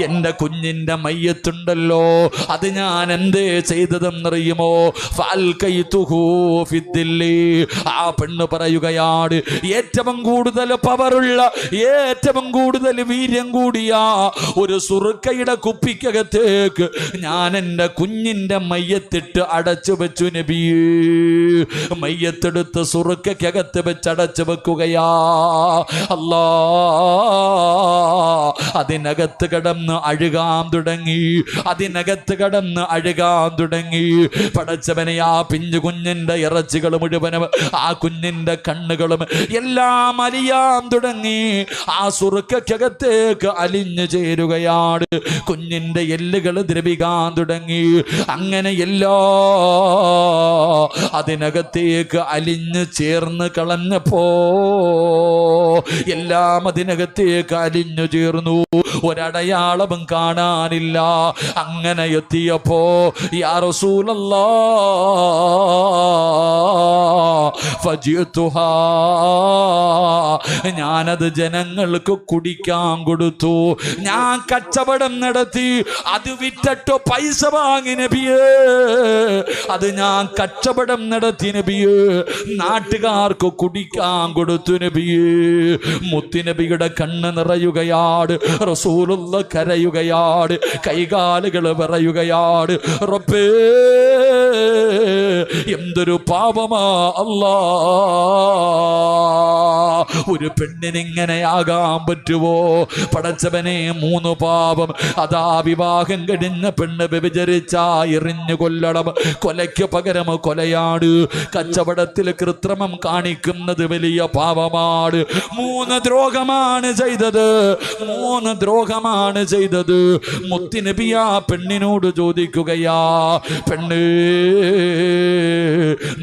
എൻ്റെ കുഞ്ഞിൻ്റെ മയ്യത്തുണ്ടല്ലോ, അത് ഞാൻ എന്തേ ചെയ്തതെന്നറിയുമോ? ഫഅൽകൈതുഹു ഫിദ്ദില്ലി. ആ പെണ്ണ് പറയുകയാണ്, ഏറ്റവും കൂടുതൽ പവറുള്ള, ഏറ്റവും കൂടുതൽ വീര്യം കൂടിയ ഒരു സുറുക്കയുടെ കുപ്പിക്കകത്തേക്ക് ഞാൻ എൻ്റെ കുഞ്ഞിൻ്റെ മയ്യത്തിട്ട് അടച്ചു വെച്ചു നബിയേ. മയ്യത്തെടുത്ത് സുറുക്കകത്ത് വെച്ച് അടച്ചു വെക്കുകയാ. അല്ലാ, അതിനകത്ത് കിടന്ന് അഴുകാൻ തുടങ്ങി, അതിനകത്ത് കിടന്ന് അഴുകാൻ തുടങ്ങി. പടച്ചവനെ, ആ പിഞ്ചു കുഞ്ഞിൻ്റെ ഇറച്ചികൾ മുഴുവനും ആ കുഞ്ഞിൻ്റെ കണ്ണുകളും എല്ലാം അലിയാൻ തുടങ്ങി. ആ സുറുക്കകത്തേക്ക് അലിഞ്ഞു ചേരുകയാണ്. കുഞ്ഞിൻ്റെ എല്ലുകൾ ദ്രവിക്കാൻ തുടങ്ങി. അങ്ങനെ അതിനകത്തേക്ക് അലിഞ്ഞു ചേർന്ന് കളഞ്ഞപ്പോ എല്ലാം അതിനകത്തേക്ക് അലിഞ്ഞു ചേർന്നു. ഒരടയാളവും കാണാനില്ല. അങ്ങനെ എത്തിയപ്പോ യാ റസൂലല്ലാഹ് ഫജിഅതുഹാ, ഞാനത് ജനങ്ങൾക്ക് കുടിക്കാൻ കൊടുത്തു. ഞാൻ കച്ചവടം നടത്തി, അത് വിറ്റിട്ട് പൈസ വാങ്ങി നബിയേ. അത് ഞാൻ കച്ചവടം നടത്തി നബിയേ. നാട്ടുകാർക്ക് കുടിക്കാൻ കൊടുത്തു നബിയേ. മുത്തുനബിയുടെ കണ്ണ് നിറയുകയാണ്. റസൂലുള്ള കരയുകയാണ്. കൈകാലുകൾ വിറയുകയാണ്. റബ്ബേ, എന്തൊരു പാപമാ അല്ലാ. ഒരു പെണ്ണിനിങ്ങനെയാകാൻ പറ്റുമോ? പടച്ചവനെ, 3 പാപം. അതാ വിവാഹം കഴിഞ്ഞ പെണ്ണ് വ്യഭിചരിച്ചാ എറിഞ്ഞു കൊല്ലണം. കൊലയ്ക്ക് പകരം കൊലയാണ്. കച്ചവടത്തിൽ കൃത്രിമം കാണിക്കുന്നത് വലിയ പാപമാണ്. 3 ദ്രോഹമാണ് ചെയ്തത്. 3 ദ്രോഹമാണ് ചെയ്തത്. മുത്തുനബി ആ പെണ്ണിനോട് ചോദിക്കുകയാ, പെണ്ണ്,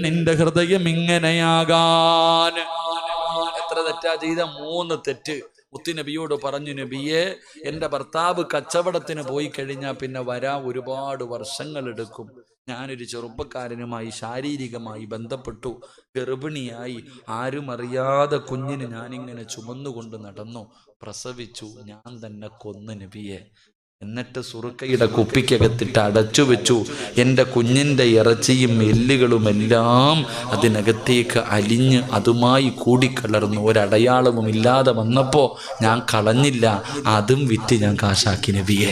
നിന്റെ ഹൃദയം ഇങ്ങനെയാകാൻ എത്ര തെറ്റാ ചെയ്ത? 3 തെറ്റ്. മുത്തുനബിയോട് പറഞ്ഞു, നബിയെ, എൻ്റെ ഭർത്താവ് കച്ചവടത്തിന് പോയി കഴിഞ്ഞാൽ പിന്നെ വരാൻ ഒരുപാട് വർഷങ്ങളെടുക്കും. ഞാനൊരു ചെറുപ്പക്കാരനുമായി ശാരീരികമായി ബന്ധപ്പെട്ടു, ഗർഭിണിയായി, ആരും അറിയാതെ കുഞ്ഞിന് ഞാനിങ്ങനെ ചുമന്നുകൊണ്ട് നടന്നു, പ്രസവിച്ചു, ഞാൻ തന്നെ കൊന്നു നബിയെ. എന്നിട്ട് സുറുക്കയുടെ കുപ്പിക്കകത്തിട്ട് അടച്ചു വെച്ചു. എൻ്റെ കുഞ്ഞിൻ്റെ ഇറച്ചിയും എല്ലുകളും എല്ലാം അതിനകത്തേക്ക് അലിഞ്ഞ് അതുമായി കൂടിക്കലർന്നു. ഒരടയാളവും ഇല്ലാതെ വന്നപ്പോൾ ഞാൻ കളഞ്ഞില്ല, അതും വിറ്റ് ഞാൻ കാശാക്കി നബിയെ.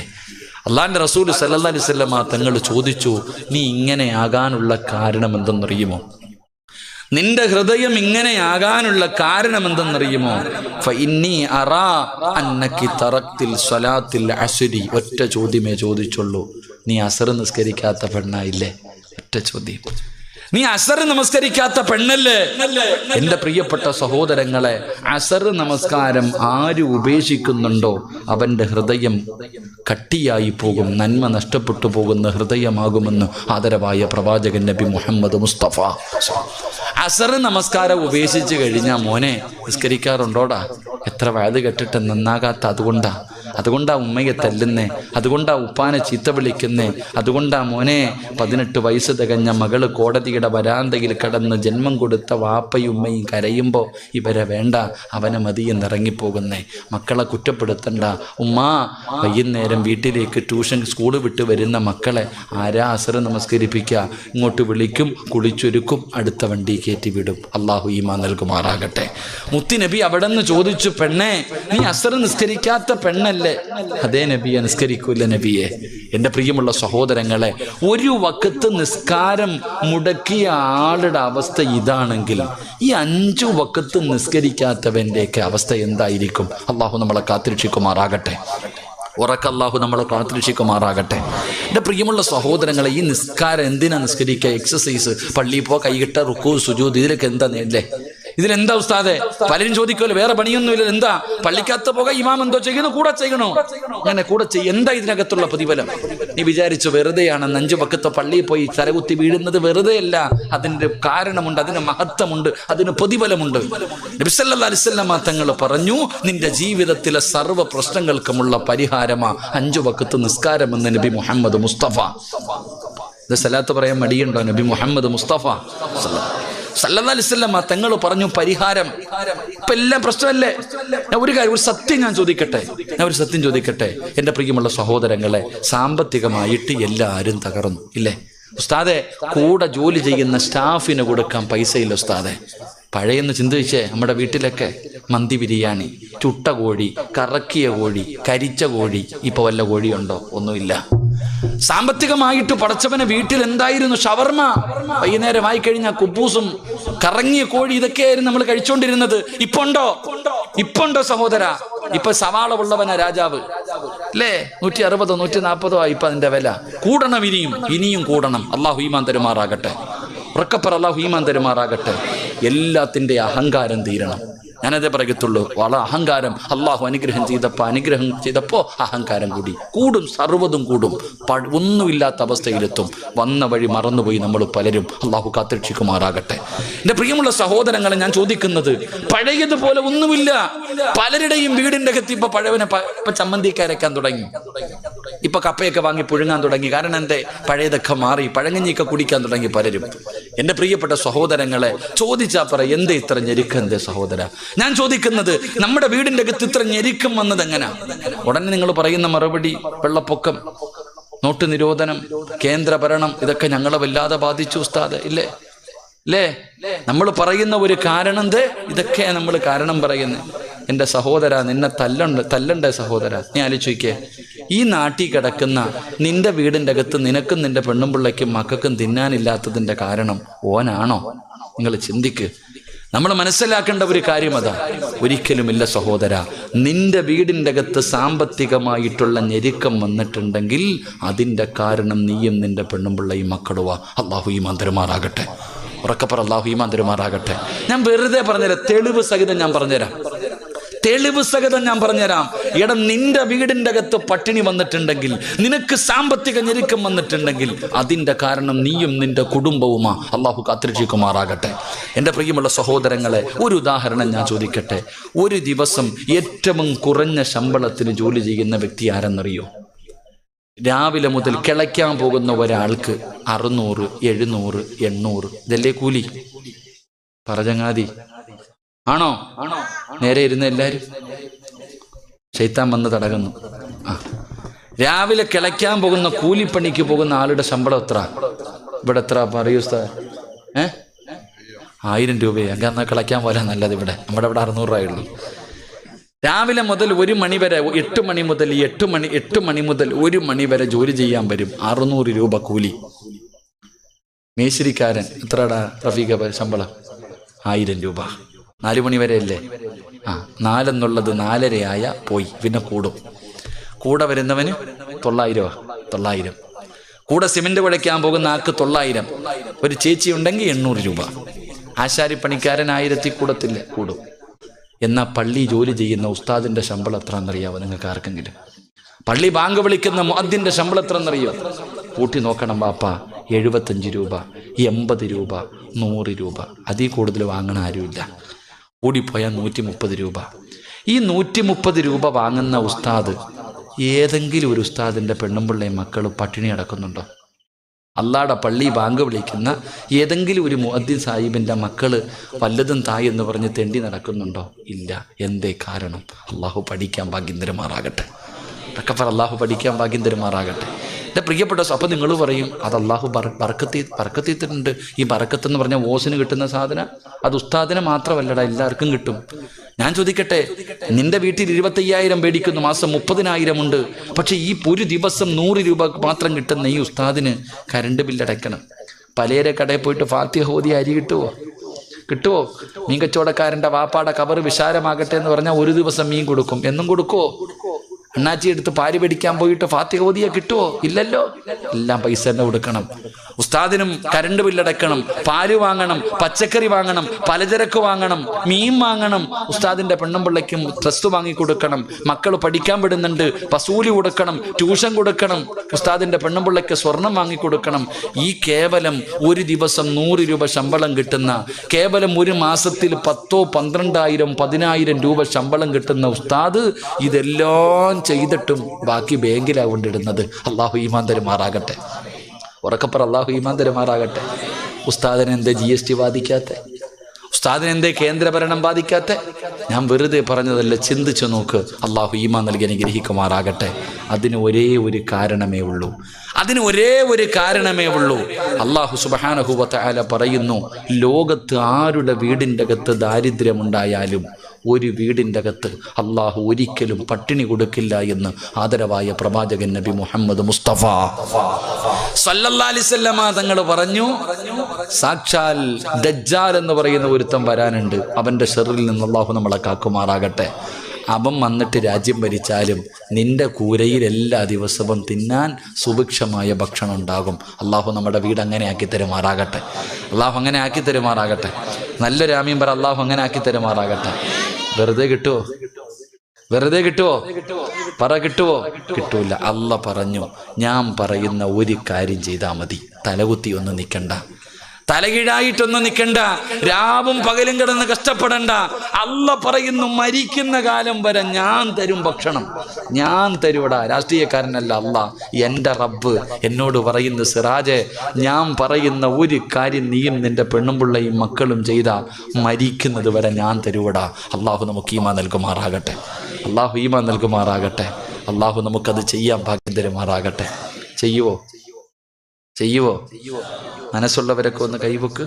അള്ളാന്റെ റസൂൽ സല്ലല്ലാഹു അലൈഹി വസല്ലം തങ്ങൾ ചോദിച്ചു, നീ ഇങ്ങനെയാകാനുള്ള കാരണം എന്തെന്നറിയുമോ? നിന്റെ ഹൃദയം ഇങ്ങനെയാകാനുള്ള കാരണം എന്തെന്നറിയുമോ? ഫഇന്നി അറാ അന്നകി തറക്തിൽ സ്വലാത്തിൽ അസ്രി. ഒറ്റ ചോദ്യമേ ചോദിച്ചുള്ളൂ. നീ അസർ നിസ്കരിക്കാത്ത പെണ്ണായില്ലേ? ഒറ്റ ചോദ്യം. നീ അസർ നമസ്കരിക്കാത്ത പെണ്ണല്ലേ? എൻ്റെ പ്രിയപ്പെട്ട സഹോദരങ്ങളെ, അസർ നമസ്കാരം ആര് ഉപേക്ഷിക്കുന്നുണ്ടോ അവൻ്റെ ഹൃദയം കട്ടിയായി പോകും, നന്മ നഷ്ടപ്പെട്ടു പോകുന്ന ഹൃദയമാകുമെന്ന് ആദരവായ പ്രവാചകൻ നബി മുഹമ്മദ് മുസ്തഫ. അസർ നമസ്കാരം ഉപേക്ഷിച്ച് കഴിഞ്ഞാൽ മോനെ നിസ്കരിക്കാറുണ്ടോടാ? എത്ര വയത് കെട്ടിട്ട് നന്നാകാത്ത അതുകൊണ്ടാ ഉമ്മയെ തല്ലുന്നേ, അതുകൊണ്ടാ ഉപ്പാനെ ചീത്ത വിളിക്കുന്നേ, അതുകൊണ്ടാ മോനെ 18 വയസ്സ് തികഞ്ഞ മകള് കോടതിയുടെ വരാന്തയിൽ കിടന്ന് ജന്മം കൊടുത്ത വാപ്പയും ഉമ്മയും കരയുമ്പോൾ ഇവരെ വേണ്ട, അവനെ മതിയെന്ന് ഇറങ്ങിപ്പോകുന്നേ. മക്കളെ കുറ്റപ്പെടുത്തണ്ട. ഉമ്മാ, വൈകുന്നേരം വീട്ടിലേക്ക് ട്യൂഷൻ സ്കൂൾ വിട്ട് വരുന്ന മക്കളെ ആരാ അസർ നമസ്കരിപ്പിക്കുക? ഇങ്ങോട്ട് വിളിക്കും, കുളിച്ചൊരുക്കും, അടുത്ത വണ്ടി കയറ്റി വിടും. അള്ളാഹു ഈമാൻ നൽകുമാറാകട്ടെ. മുത്തുനബി അവിടെ നിന്ന് ചോദിച്ചു, പെണ്ണേ, നീ അസർ നിസ്കരിക്കാത്ത പെണ്ണല്ലേ? അതേ നബിയെ, നിസ്കരിക്കൂല നബിയെ. എൻ്റെ പ്രിയമുള്ള സഹോദരങ്ങളെ, ഒരു വക്കത്ത് നിസ്കാരം മുടക്കിയ ആളുടെ അവസ്ഥ ഇതാണെങ്കിൽ ഈ 5 വക്കത്ത് നിസ്കരിക്കാത്തവൻ്റെയൊക്കെ അവസ്ഥ എന്തായിരിക്കും? അള്ളാഹു നമ്മളെ കാത്തിരക്ഷിക്കുമാറാകട്ടെ. ഉറക്കല്ലാഹു നമ്മളെ കാത്തിരക്ഷിക്കുമാറാകട്ടെ. എൻ്റെ പ്രിയമുള്ള സഹോദരങ്ങളെ, ഈ നിസ്കാരം എന്തിനാ നിസ്കരിക്കുക? എക്സസൈസ്, പള്ളിയിൽ പോ, കൈകിട്ട, റുക്കൂ, സുജൂദ്, ഇതിലൊക്കെ എന്താ നേടല്ലേ? ഇതിലെന്താ ഉസ്താദെ? പലരും ചോദിക്കുമല്ലോ, വേറെ പണിയൊന്നുമില്ല, എന്താ പള്ളിക്കകത്ത് പോക, ഇമാം എന്തോ ചെയ്യുന്നു, കൂടെ ചെയ്യണോ? അങ്ങനെ കൂടെ ചെയ്യും. എന്താ ഇതിനകത്തുള്ള പ്രതിഫലം? നീ വിചാരിച്ചു വെറുതെയാണെന്ന്? 5 വക്കത്ത് പള്ളിയിൽ പോയി തലകുത്തി വീഴുന്നത് വെറുതെയല്ല. അതിൻ്റെ കാരണമുണ്ട്, അതിന് മഹത്വമുണ്ട്, അതിന് പ്രതിഫലമുണ്ട്. നബി സല്ലല്ലാഹു അലൈഹി വസല്ലം തങ്ങൾ പറഞ്ഞു, നിന്റെ ജീവിതത്തിലെ സർവ്വ പ്രശ്നങ്ങൾക്കുമുള്ള പരിഹാരമാ 5 വക്കത്ത് നിസ്കാരമെന്ന് നബി മുഹമ്മദ് മുസ്തഫ. ഇത് സലാത്ത് പറയാൻ മടിയുണ്ടോ? നബി മുഹമ്മദ് മുസ്തഫ സല്ലല്ലാഹു അലൈഹി വസല്ലം തങ്ങൾ പറഞ്ഞു പരിഹാരം. ഇപ്പൊ എല്ലാം പ്രശ്നമല്ലേ? ഒരു സത്യം ഞാൻ ചോദിക്കട്ടെ. എൻ്റെ പ്രിയമുള്ള സഹോദരങ്ങളെ, സാമ്പത്തികമായിട്ട് എല്ലാവരും തകർന്നു ഇല്ലേ ഉസ്താദെ? കൂടെ ജോലി ചെയ്യുന്ന സ്റ്റാഫിന് കൊടുക്കാൻ പൈസയില്ല ഉസ്താദെ. പഴയെന്ന് ചിന്തിച്ചേ, നമ്മുടെ വീട്ടിലൊക്കെ മന്തി ബിരിയാണി, ചുട്ട കോഴി, കറക്കിയ കോഴി, കരിച്ച കോഴി. ഇപ്പോൾ വല്ല കോഴിയുണ്ടോ? ഒന്നുമില്ല. സാമ്പത്തികമായിട്ട് പടച്ചവനെ വീട്ടിൽ എന്തായിരുന്നു? ഷവർമ. വൈകുന്നേരമായി കഴിഞ്ഞാൽ കുബൂസും കറങ്ങിയ കോഴി, ഇതൊക്കെയായിരുന്നു നമ്മൾ കഴിച്ചോണ്ടിരുന്നത്. ഇപ്പൊ ഉണ്ടോ സഹോദര? ഇപ്പൊ സവാള ഉള്ളവനാ രാജാവ് അല്ലേ? 160 140 ഇപ്പൊ അതിന്റെ വില. കൂടണം, ഇനിയും കൂടണം. അള്ളാഹു ഈമാൻ തരുമാറാകട്ടെ. ഉറക്കപ്പറ, അള്ളാഹു ഈമാൻ തരുമാറാകട്ടെ. എല്ലാത്തിന്റെ അഹങ്കാരം തീരണം. ഞാനതേ പറയത്തുള്ളൂ. അഹങ്കാരം അള്ളാഹു അനുഗ്രഹം ചെയ്തപ്പോ അഹങ്കാരം കൂടും, സർവ്വതും കൂടും. ഒന്നുമില്ലാത്ത അവസ്ഥയിലെത്തും. വന്ന വഴി മറന്നുപോയി നമ്മൾ പലരും. അള്ളാഹു കാത്തുരക്ഷിക്കുമാറാകട്ടെ. എൻ്റെ പ്രിയമുള്ള സഹോദരങ്ങളെ, ഞാൻ ചോദിക്കുന്നത്, പഴയതുപോലെ ഒന്നുമില്ല. പലരുടെയും വീടിൻ്റെ അകത്ത് ഇപ്പൊ പഴവനെ ഇപ്പൊ ചമ്മന്തിയൊക്കെ അരയ്ക്കാൻ തുടങ്ങി, ഇപ്പൊ കപ്പയൊക്കെ വാങ്ങി പുഴുങ്ങാൻ തുടങ്ങി. കാരണം എന്തേ? പഴയതൊക്കെ മാറി, പഴങ്ങഞ്ഞിയൊക്കെ കുടിക്കാൻ തുടങ്ങി പലരും. എൻ്റെ പ്രിയപ്പെട്ട സഹോദരങ്ങളെ, ചോദിച്ചാ പറ, എന്തേ ഇത്ര ഞെരുക്കം? എന്തേ സഹോദര? ഞാൻ ചോദിക്കുന്നത്, നമ്മുടെ വീടിന്റെ അകത്ത് ഇത്ര ഞെരുക്കം വന്നത് എങ്ങനാ? ഉടനെ നിങ്ങൾ പറയുന്ന മറുപടി, വെള്ളപ്പൊക്കം, നോട്ട് നിരോധനം, കേന്ദ്ര ഭരണം, ഇതൊക്കെ ഞങ്ങളെ വല്ലാതെ ബാധിച്ചു ഉസ്താദ്. ഇല്ലേ? നമ്മൾ പറയുന്ന ഒരു കാരണം എന്തേ? ഇതൊക്കെ നമ്മൾ കാരണം പറയുന്നത്. എൻ്റെ സഹോദര, നിന്നെ തല്ലണ്ടേ സഹോദര? നീ ആലോചിക്കേ, ഈ നാട്ടിൽ കിടക്കുന്ന നിന്റെ വീടിൻ്റെ അകത്ത് നിനക്കും നിന്റെ പെണ്ണും പിള്ളയ്ക്കും മക്കൾക്കും തിന്നാനില്ലാത്തതിൻ്റെ കാരണം ഓനാണോ? നിങ്ങൾ ചിന്തിക്ക്. നമ്മൾ മനസ്സിലാക്കേണ്ട ഒരു കാര്യം അതാ. ഒരിക്കലുമില്ല സഹോദര. നിന്റെ വീടിൻ്റെ അകത്ത് സാമ്പത്തികമായിട്ടുള്ള ഞെരുക്കം വന്നിട്ടുണ്ടെങ്കിൽ അതിൻ്റെ കാരണം നീയും നിന്റെ പെണ്ണും പിള്ളയും മക്കളുവാ. അള്ളാഹു ഈമാൻ തരുമാറാകട്ടെ. ഉറക്കപ്പറ, അള്ളാഹു ഈമാൻ തരുമാറാകട്ടെ. ഞാൻ വെറുതെ പറഞ്ഞുതരാം, തെളിവ് സഹിതം ഞാൻ പറഞ്ഞുതരാം. എടാ, നിന്റെ വീടിൻ്റെ അകത്ത് പട്ടിണി വന്നിട്ടുണ്ടെങ്കിൽ, നിനക്ക് സാമ്പത്തിക ഞെരുക്കം വന്നിട്ടുണ്ടെങ്കിൽ അതിൻ്റെ കാരണം നീയും നിന്റെ കുടുംബവുമാ. അള്ളാഹു കാത്തുരക്ഷിക്കുമാറാകട്ടെ. എൻ്റെ പ്രിയമുള്ള സഹോദരങ്ങളെ, ഒരു ഉദാഹരണം ഞാൻ ചോദിക്കട്ടെ. ഒരു ദിവസം ഏറ്റവും കുറഞ്ഞ ശമ്പളത്തിന് ജോലി ചെയ്യുന്ന വ്യക്തി ആരെന്നറിയോ? രാവിലെ മുതൽ കിളയ്ക്കാൻ പോകുന്ന ഒരാൾക്ക് 600, 700, 800 ഇതല്ലേ കൂലി? പറചങ്ങാതി ആണോ? നേരെ ഇരുന്ന് എല്ലാവരും. ശൈത്താൻ വന്ന് തടകുന്നു. രാവിലെ കിളയ്ക്കാൻ പോകുന്ന കൂലിപ്പണിക്ക് പോകുന്ന ആളുടെ ശമ്പളം എത്ര? ഇവിടെ എത്ര പറയൂ ഉസ്താദ്? 1000 രൂപയാണ്. എന്നാൽ കിളയ്ക്കാൻ പോലെ നല്ലത്. നമ്മുടെ ഇവിടെ 600 രൂപയുള്ളൂ. രാവിലെ മുതൽ 1 മണി വരെ, 8 മണി മുതൽ 1 മണി വരെ ജോലി ചെയ്യാൻ വരും. 600 രൂപ കൂലി. മേശിരിക്കാരൻ എത്രടാ റഫീഖ ശമ്പളം? 1000 രൂപ. 4 മണി വരെ അല്ലേ? 4 എന്നുള്ളത് 4:30 ആയ പോയി, പിന്നെ കൂടും. കൂടെ വരുന്നവന് 900. കൂടെ സിമെന്റ് കുഴയ്ക്കാൻ പോകുന്ന ആൾക്ക് 900. ഒരു ചേച്ചി ഉണ്ടെങ്കിൽ 800 രൂപ. ആശാരിപ്പണിക്കാരൻ 1000 കൂടത്തില്ലേ? കൂടും. എന്നാൽ പള്ളി ജോലി ചെയ്യുന്ന ഉസ്താദിന്റെ ശമ്പളം എത്ര എന്നറിയാവോ നിങ്ങൾക്ക് ആർക്കെങ്കിലും? പള്ളി ബാങ്ക് വിളിക്കുന്ന മുഅദ്ദിന്റെ ശമ്പളം എത്ര എന്നറിയോ? കൂട്ടി നോക്കണം വാപ്പ. 75 രൂപ, 80 രൂപ, 100 രൂപ. അതിൽ കൂടുതൽ വാങ്ങണ ആരുമില്ല. കൂടിപ്പോയാൽ 130 രൂപ. ഈ 130 രൂപ വാങ്ങുന്ന ഉസ്താദ്, ഏതെങ്കിലും ഒരു ഉസ്താദിന്റെ പെണ്ണും പിള്ളയും മക്കൾ പട്ടിണി അടക്കുന്നുണ്ടോ? അള്ളാടെ പള്ളി ബാങ്ക് വിളിക്കുന്ന ഏതെങ്കിലും ഒരു മുഅദ്ദിൻ സാഹിബിൻ്റെ മക്കൾ വല്ലതും തായ് എന്ന് പറഞ്ഞ് തെണ്ടി നടക്കുന്നുണ്ടോ? ഇല്ല. എന്തേ കാരണം? അള്ളാഹു പഠിക്കാൻ ഭാഗ്യം തരുമാറാകട്ടെ. അള്ളാഹു പഠിക്കാൻ ഭാഗ്യം തരുമാറാകട്ടെ. എൻ്റെ പ്രിയപ്പെട്ട, അപ്പം നിങ്ങൾ പറയും അത് അള്ളാഹു ബർക്കത്തിട്ടുണ്ട്. ഈ ബർക്കത്ത് എന്ന് പറഞ്ഞാൽ ഓസിന് കിട്ടുന്ന സാധനം അത് ഉസ്താദിനെ മാത്രമല്ലടാ, എല്ലാവർക്കും കിട്ടും. ഞാൻ ചോദിക്കട്ടെ, നിന്റെ വീട്ടിൽ 25,000 മേടിക്കുന്നു, മാസം 30,000 ഉണ്ട്. പക്ഷെ ഈ ഒരു ദിവസം 100 രൂപ മാത്രം കിട്ടുന്ന ഈ ഉസ്താദിന് കറണ്ട് ബില്ലടയ്ക്കണം. പലരെ കടയിൽ പോയിട്ട് ഫാത്തിഹ ഓതി അരി കിട്ടുമോ? മീൻ കച്ചവടക്കാരൻ്റെ വാപ്പാടെ കവറ് വിശാലമാകട്ടെ എന്ന് പറഞ്ഞാൽ ഒരു ദിവസം മീൻ കൊടുക്കും. എന്നും കൊടുക്കുമോ? അണ്ണാച്ചി എടുത്ത് പാരി പിടിക്കാൻ പോയിട്ട് ഫാത്തിഹ ഓതിയ കിട്ടുമോ? ഇല്ലല്ലോ. എല്ലാം പൈസ തന്നെ കൊടുക്കണം. ഉസ്താദിനും കറണ്ട് ബില്ലടക്കണം, പാല് വാങ്ങണം, പച്ചക്കറി വാങ്ങണം, പലചരക്ക് വാങ്ങണം, മീൻ വാങ്ങണം. ഉസ്താദിന്റെ പെണ്ണും പിള്ളയ്ക്കും ഡ്രസ്സ് വാങ്ങിക്കൊടുക്കണം. മക്കൾ പഠിക്കാൻ വിടുന്നുണ്ട്, വസൂലി കൊടുക്കണം, ട്യൂഷൻ കൊടുക്കണം. ഉസ്താദിന്റെ പെണ്ണും പിള്ളയ്ക്ക് സ്വർണം വാങ്ങിക്കൊടുക്കണം. ഈ കേവലം ഒരു ദിവസം 100 രൂപ ശമ്പളം കിട്ടുന്ന, കേവലം ഒരു മാസത്തിൽ 10,000, 12,000, 10,000 രൂപ ശമ്പളം കിട്ടുന്ന ഉസ്താദ് ഇതെല്ലാം ചെയ്തിട്ടും ബാക്കി ബാങ്കിലാണ് കൊണ്ടിടുന്നത്. അള്ളാഹു ഈമാൻ തരുമാറാകട്ടെ. ഉറക്കപ്പറ, അള്ളാഹു ഈമാൻ തരുമാറാകട്ടെ. ഉസ്താദിനെ എന്തേ GST ബാധിക്കാത്ത? ഉസ്താദിനെ എന്തേ കേന്ദ്രഭരണം ബാധിക്കാത്ത? ഞാൻ വെറുതെ പറഞ്ഞതല്ല, ചിന്തിച്ചു നോക്ക്. അള്ളാഹു ഈമാൻ നൽകി അനുഗ്രഹിക്കുമാറാകട്ടെ. അതിന് ഒരേ ഒരു കാരണമേ ഉള്ളൂ. അല്ലാഹു സുബ്ഹാനഹു വ തആല പറയുന്നു, ലോകത്ത് ആരുടെ വീടിൻ്റെ അകത്ത് ദാരിദ്ര്യമുണ്ടായാലും ഒരു വീടിൻ്റെ അകത്ത് അള്ളാഹു ഒരിക്കലും പട്ടിണി കൊടുക്കില്ല എന്ന് ആദരവായ പ്രവാചകൻ നബി മുഹമ്മദ് മുസ്തഫ സല്ലല്ലാഹു അലൈഹി വസല്ലമ തങ്ങൾ പറഞ്ഞു, സാക്ഷാൽ ദജ്ജാൽ എന്ന് പറയുന്ന ഒരുത്തൻ വരാനുണ്ട്. അവൻ്റെ ഷർറിൽ നിന്ന് അള്ളാഹു നമ്മളെ കാക്കുമാറാകട്ടെ. അവൻ വന്നിട്ട് രാജ്യം ഭരിച്ചാലും നിന്റെ കൂരയിൽ എല്ലാ ദിവസവും തിന്നാൻ സുഭിക്ഷമായ ഭക്ഷണം ഉണ്ടാകും. അള്ളാഹു നമ്മുടെ വീട് അങ്ങനെ ആക്കി തരുമാറാകട്ടെ. നല്ലൊരു ആമീൻ പറ. അള്ളാഹു അങ്ങനെ ആക്കി തരുമാറാകട്ടെ. വെറുതെ കിട്ടുമോ? പറ, കിട്ടുമോ? കിട്ടൂല. അല്ല പറഞ്ഞു, ഞാൻ പറയുന്ന ഒരു കാര്യം ചെയ്താൽ മതി. തലകുത്തി ഒന്നും നിൽക്കണ്ട, തലകീഴായിട്ടൊന്നും നിൽക്കണ്ട, രാവും പകലും കിടന്ന് കഷ്ടപ്പെടണ്ട. അല്ല പറയുന്നു, മരിക്കുന്ന കാലം വരെ ഞാൻ തരും ഭക്ഷണം, ഞാൻ തരുവടാ. രാഷ്ട്രീയക്കാരനല്ല അല്ല, എൻ്റെ റബ്ബ് എന്നോട് പറയുന്നു, സിറാജെ, ഞാൻ പറയുന്ന ഒരു കാര്യം നീയും നിന്റെ പെണ്ണുമ്പിള്ളയും മക്കളും ചെയ്താ മരിക്കുന്നത് വരെ ഞാൻ തരുവടാ. അള്ളാഹു നമുക്ക് ഈമാൻ നൽകുമാറാകട്ടെ. അള്ളാഹു നമുക്കത് ചെയ്യാൻ ഭാഗ്യം തരുമാറാകട്ടെ. ചെയ്യുവോ? മനസ്സുള്ളവരൊക്കെ ഒന്ന് കൈവക്ക്.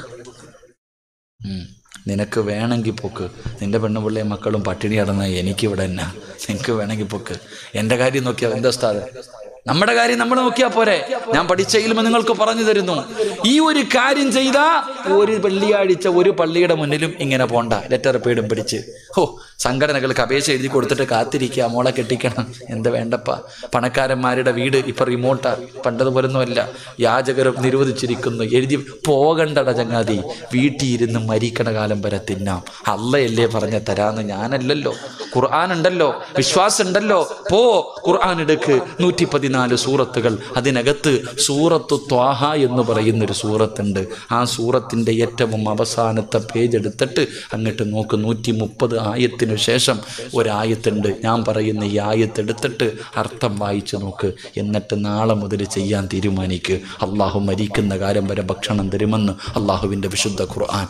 നിനക്ക് വേണമെങ്കിൽ പൊക്ക്. നിന്റെ പെണ്ണുപിള്ളയും മക്കളും പട്ടിണി കിടന്ന എനിക്കിവിടെ എന്നാ? നിനക്ക് വേണമെങ്കിൽ പൊക്ക്. എൻ്റെ കാര്യം നോക്കിയാൽ എന്താ ഉസ്താദ്? നമ്മുടെ കാര്യം നമ്മൾ നോക്കിയാൽ പോരെ? ഞാൻ പഠിച്ച ഇൽമ നിങ്ങൾക്ക് പറഞ്ഞു തരുന്നു. ഈ ഒരു കാര്യം ചെയ്താൽ ഒരു വെള്ളിയാഴ്ച ഒരു പള്ളിയുടെ മുന്നിലും ഇങ്ങനെ പോണ്ട, ലെറ്റർ പേടും പിടിച്ച് സംഘടനകൾക്ക് അപേക്ഷ എഴുതി കൊടുത്തിട്ട് കാത്തിരിക്കുക, മോളെ കെട്ടിക്കണം. എന്ത് വേണ്ടപ്പ, പണക്കാരന്മാരുടെ വീട് ഇപ്പം റിമോട്ടാ, പണ്ടതുപോലൊന്നുമല്ല. യാചകരും നിരോധിച്ചിരിക്കുന്നു. എഴുതി പോകണ്ടട ചങ്ങാതി, വീട്ടിൽ ഇരുന്ന് മരിക്കണ കാലം വരെ തിന്നാം. അള്ളയല്ലേ പറഞ്ഞ തരാന്ന്, ഞാനല്ലല്ലോ. ഖുർആൻ ഉണ്ടല്ലോ, വിശ്വാസം ഉണ്ടല്ലോ. ഖുർആൻ എടുക്ക്. 114 സൂറത്തുകൾ. അതിനകത്ത് സൂറത്തു ത്വാഹ എന്ന് പറയുന്നൊരു സൂറത്തുണ്ട്. ആ സൂറത്തിൻ്റെ ഏറ്റവും അവസാനത്തെ പേജ് എടുത്തിട്ട് അങ്ങോട്ട് നോക്ക്. 130 ആയത്തിന് ശേഷം ഒരായത്തുണ്ട്. ഞാൻ പറയുന്ന ഈ ആയത്തെടുത്തിട്ട് അർത്ഥം വായിച്ചു നോക്ക്. എന്നിട്ട് നാളെ മുതൽ ചെയ്യാൻ തീരുമാനിക്ക്. അള്ളാഹു മരിക്കുന്ന കാലം വരെ ഭക്ഷണം തരുമെന്ന് അള്ളാഹുവിൻ്റെ വിശുദ്ധ ഖുർആൻ.